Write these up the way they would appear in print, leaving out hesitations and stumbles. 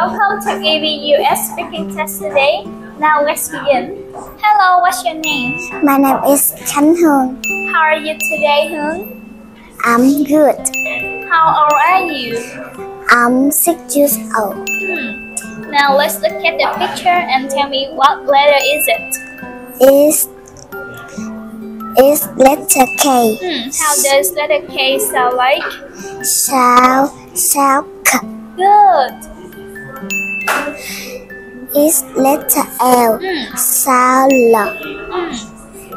Welcome to VIệu speaking test today. Now let's begin. Hello, what's your name? My name is Khánh Hương. How are you today, Hương? I'm good. How old are you? I'm 6 years old. Now let's look at the picture and tell me what letter is it? It's letter K. How does letter K sound like? Sao K. Good. It's letter L. Sao L.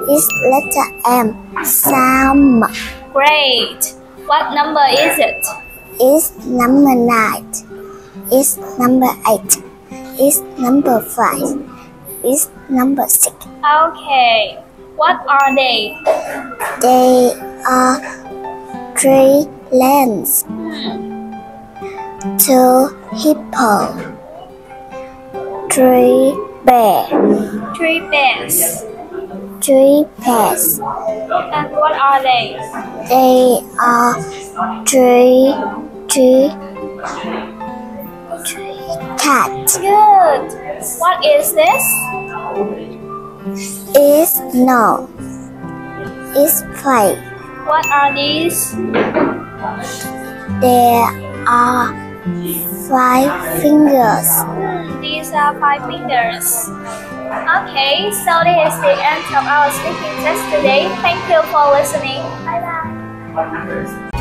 It's letter M. Sao M. Great. What number is it? It's number 9. It's number 8. It's number 5. It's number 6. Okay. What are they? They are 3 lions, 2 hippo, 3 bear, 3 bears. 3 bears. And what are they? They are 3 cats. Good. What is this? It's no. It's 5. What are these? There are 5 fingers. These are 5 fingers. Okay, so this is the end of our speaking test today. Thank you for listening. Bye bye.